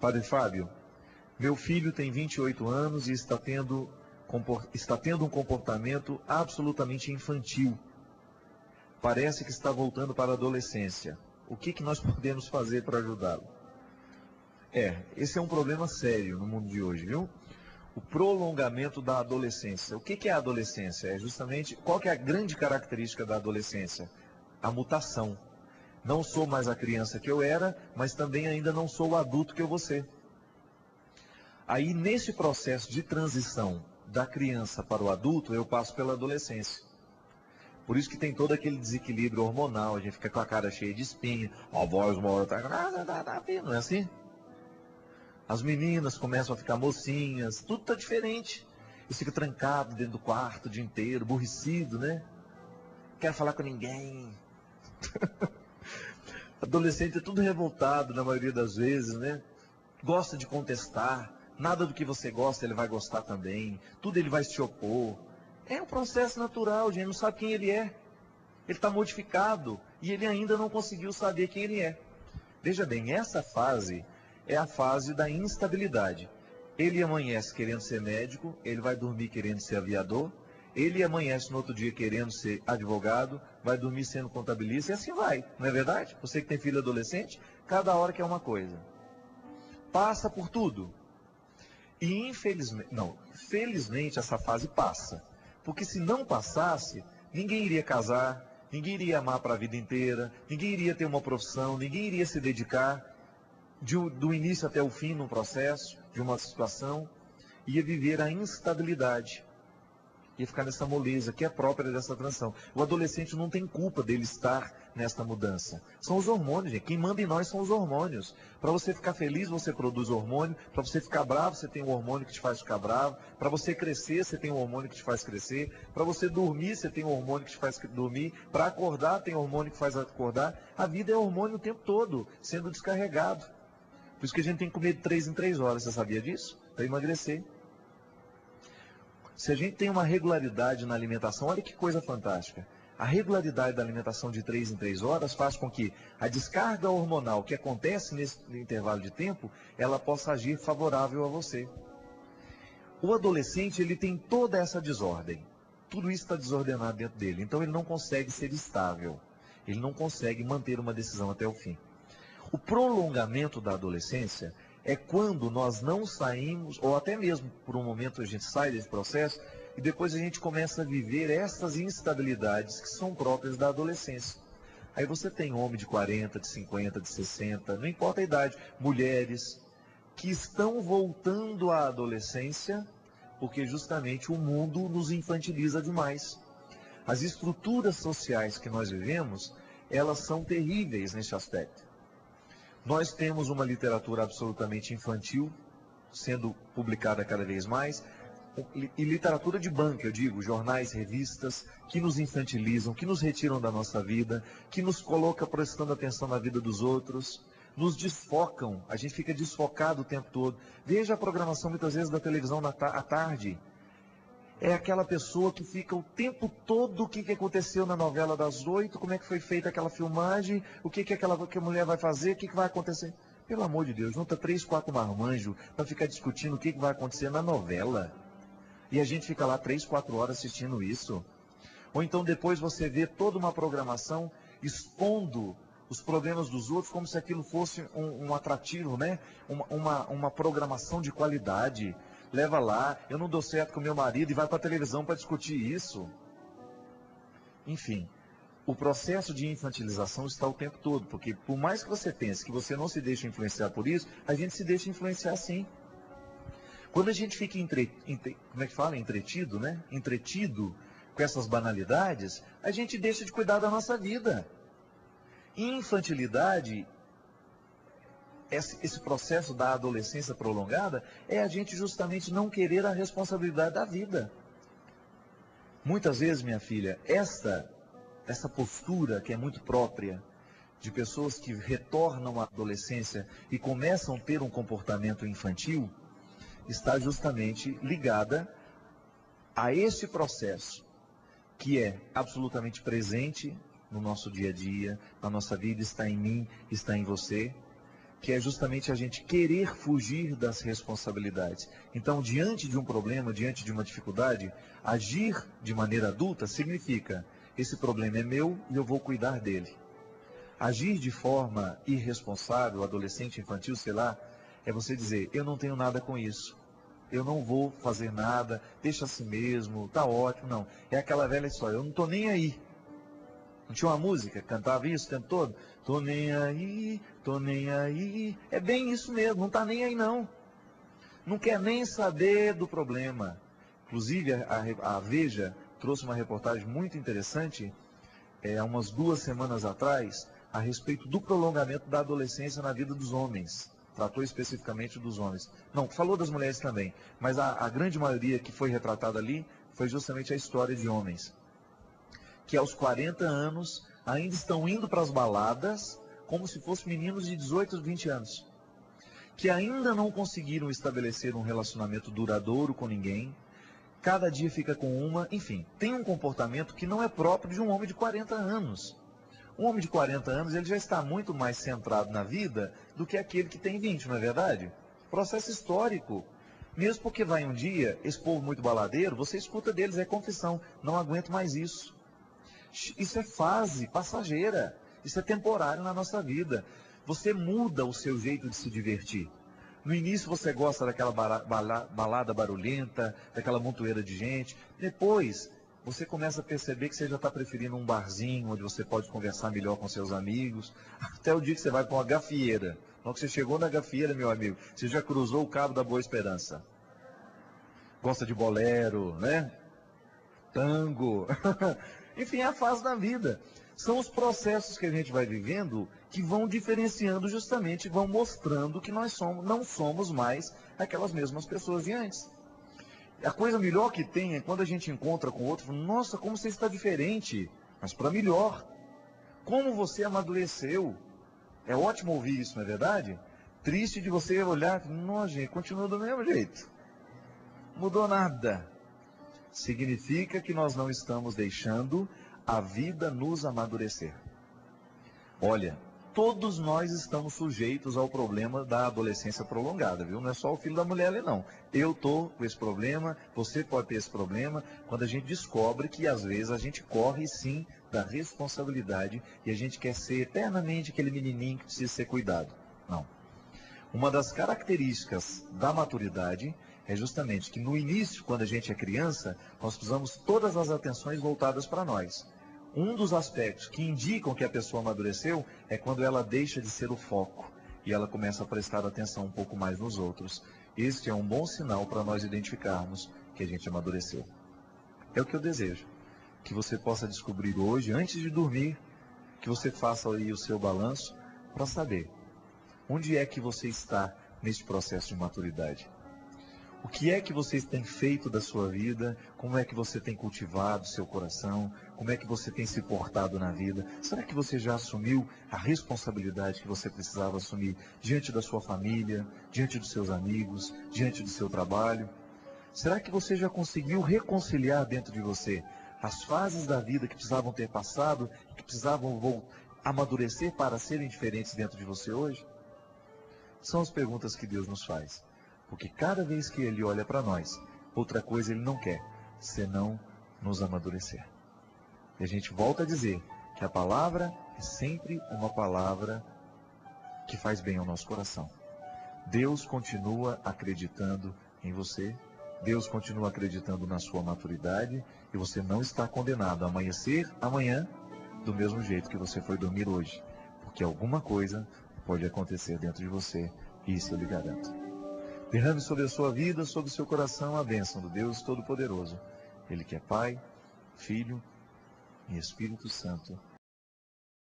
Padre Fábio, meu filho tem 28 anos e está tendo um comportamento absolutamente infantil. Parece que está voltando para a adolescência. O que nós podemos fazer para ajudá-lo? Esse é um problema sério no mundo de hoje, viu? O prolongamento da adolescência. O que é a adolescência? É justamente, qual que é a grande característica da adolescência? A mutação. Não sou mais a criança que eu era, mas também ainda não sou o adulto que eu vou ser. Aí, nesse processo de transição da criança para o adulto, eu passo pela adolescência. Por isso que tem todo aquele desequilíbrio hormonal, a gente fica com a cara cheia de espinha, a voz morta, não é assim? As meninas começam a ficar mocinhas, tudo está diferente. E fica trancado dentro do quarto o dia inteiro, aborrecido, né? Não quero falar com ninguém. Adolescente é tudo revoltado na maioria das vezes, né? Gosta de contestar. Nada do que você gosta ele vai gostar também. Tudo ele vai se opor. É um processo natural, gente. Não sabe quem ele é. Ele está modificado e ele ainda não conseguiu saber quem ele é. Veja bem, essa fase é a fase da instabilidade. Ele amanhece querendo ser médico, ele vai dormir querendo ser aviador, ele amanhece no outro dia querendo ser advogado, vai dormir sendo contabilista e assim vai, não é verdade? Você que tem filho adolescente, cada hora quer uma coisa. Passa por tudo. E felizmente essa fase passa. Porque se não passasse, ninguém iria casar, ninguém iria amar para a vida inteira, ninguém iria ter uma profissão, ninguém iria se dedicar do início até o fim num processo, de uma situação, ia viver a instabilidade, ia ficar nessa moleza que é própria dessa transição. O adolescente não tem culpa dele estar nesta mudança. São os hormônios, gente. Quem manda em nós são os hormônios. Para você ficar feliz, você produz hormônio. Para você ficar bravo, você tem um hormônio que te faz ficar bravo. Para você crescer, você tem um hormônio que te faz crescer. Para você dormir, você tem um hormônio que te faz dormir. Para acordar, tem um hormônio que faz acordar. A vida é hormônio o tempo todo, sendo descarregado. Por isso que a gente tem que comer de 3 em 3 horas. Você sabia disso? Para emagrecer. Se a gente tem uma regularidade na alimentação, olha que coisa fantástica. A regularidade da alimentação de 3 em 3 horas faz com que a descarga hormonal que acontece nesse intervalo de tempo, ela possa agir favorável a você. O adolescente, ele tem toda essa desordem. Tudo isso está desordenado dentro dele. Então ele não consegue ser estável. Ele não consegue manter uma decisão até o fim. O prolongamento da adolescência é quando nós não saímos, ou até mesmo por um momento a gente sai desse processo, e depois a gente começa a viver essas instabilidades que são próprias da adolescência. Aí você tem homem de 40, de 50, de 60, não importa a idade, mulheres que estão voltando à adolescência, porque justamente o mundo nos infantiliza demais. As estruturas sociais que nós vivemos, elas são terríveis nesse aspecto. Nós temos uma literatura absolutamente infantil, sendo publicada cada vez mais, e literatura de banca, eu digo, jornais, revistas, que nos infantilizam, que nos retiram da nossa vida, que nos coloca prestando atenção na vida dos outros, nos desfocam, a gente fica desfocado o tempo todo. Veja a programação muitas vezes da televisão à tarde. É aquela pessoa que fica o tempo todo o que aconteceu na novela das 8, como é que foi feita aquela filmagem, o que a mulher vai fazer, o que vai acontecer. Pelo amor de Deus, junta 3, 4 marmanjos para ficar discutindo o que vai acontecer na novela. E a gente fica lá 3, 4 horas assistindo isso. Ou então depois você vê toda uma programação expondo os problemas dos outros como se aquilo fosse um atrativo, né? Uma programação de qualidade. Leva lá, eu não dou certo com meu marido e vai para a televisão para discutir isso. Enfim, o processo de infantilização está o tempo todo, porque por mais que você pense que você não se deixa influenciar por isso, a gente se deixa influenciar sim. Quando a gente fica entretido, né? Entretido com essas banalidades, a gente deixa de cuidar da nossa vida. Infantilidade, esse processo da adolescência prolongada, é a gente justamente não querer a responsabilidade da vida. Muitas vezes, minha filha, essa postura que é muito própria de pessoas que retornam à adolescência e começam a ter um comportamento infantil, está justamente ligada a esse processo que é absolutamente presente no nosso dia a dia, na nossa vida, está em mim, está em você, que é justamente a gente querer fugir das responsabilidades. Então, diante de um problema, diante de uma dificuldade, agir de maneira adulta significa: esse problema é meu e eu vou cuidar dele. Agir de forma irresponsável, adolescente, infantil, sei lá, é você dizer: eu não tenho nada com isso, eu não vou fazer nada, deixa assim mesmo, tá ótimo. Não, é aquela velha história: eu não estou nem aí. Não tinha uma música que cantava isso o tempo todo? Tô nem aí, tô nem aí. É bem isso mesmo, não está nem aí não. Não quer nem saber do problema. Inclusive, a Veja trouxe uma reportagem muito interessante, há umas 2 semanas atrás, a respeito do prolongamento da adolescência na vida dos homens. Tratou especificamente dos homens. Não, falou das mulheres também, mas a grande maioria que foi retratada ali foi justamente a história de homens que aos 40 anos ainda estão indo para as baladas como se fossem meninos de 18, 20 anos. Que ainda não conseguiram estabelecer um relacionamento duradouro com ninguém. Cada dia fica com uma. Enfim, tem um comportamento que não é próprio de um homem de 40 anos. Um homem de 40 anos, ele já está muito mais centrado na vida do que aquele que tem 20, não é verdade? Processo histórico. Mesmo porque vai um dia, esse povo muito baladeiro, você escuta deles, é confissão: não aguento mais isso. Isso é fase passageira, isso é temporário na nossa vida. Você muda o seu jeito de se divertir. No início você gosta daquela balada barulhenta, daquela montoeira de gente. Depois você começa a perceber que você já está preferindo um barzinho, onde você pode conversar melhor com seus amigos. Até o dia que você vai para uma gafieira. Quando você chegou na gafieira, meu amigo, você já cruzou o Cabo da Boa Esperança. Gosta de bolero, né? Tango. Enfim, é a fase da vida. São os processos que a gente vai vivendo que vão diferenciando justamente, vão mostrando que nós não somos mais aquelas mesmas pessoas de antes. A coisa melhor que tem é quando a gente encontra com outro: nossa, como você está diferente, mas para melhor. Como você amadureceu. É ótimo ouvir isso, não é verdade? Triste de você olhar: nossa, gente, continua do mesmo jeito. Não mudou nada. Significa que nós não estamos deixando a vida nos amadurecer. Olha, todos nós estamos sujeitos ao problema da adolescência prolongada, viu? Não é só o filho da mulher ali, não. Eu estou com esse problema, você pode ter esse problema, quando a gente descobre que às vezes a gente corre sim da responsabilidade e a gente quer ser eternamente aquele menininho que precisa ser cuidado. Não. Uma das características da maturidade é justamente que no início, quando a gente é criança, nós precisamos todas as atenções voltadas para nós. Um dos aspectos que indicam que a pessoa amadureceu é quando ela deixa de ser o foco e ela começa a prestar atenção um pouco mais nos outros. Este é um bom sinal para nós identificarmos que a gente amadureceu. É o que eu desejo, que você possa descobrir hoje, antes de dormir, que você faça aí o seu balanço para saber onde é que você está nesse processo de maturidade. O que é que você tem feito da sua vida? Como é que você tem cultivado seu coração? Como é que você tem se portado na vida? Será que você já assumiu a responsabilidade que você precisava assumir diante da sua família, diante dos seus amigos, diante do seu trabalho? Será que você já conseguiu reconciliar dentro de você as fases da vida que precisavam ter passado, que precisavam amadurecer para serem diferentes dentro de você hoje? São as perguntas que Deus nos faz. Porque cada vez que Ele olha para nós, outra coisa Ele não quer, senão nos amadurecer. E a gente volta a dizer que a palavra é sempre uma palavra que faz bem ao nosso coração. Deus continua acreditando em você, Deus continua acreditando na sua maturidade, e você não está condenado a amanhecer amanhã do mesmo jeito que você foi dormir hoje. Porque alguma coisa pode acontecer dentro de você, isso eu lhe garanto. Derrame sobre a sua vida, sobre o seu coração, a bênção do Deus Todo-Poderoso. Ele que é Pai, Filho e Espírito Santo.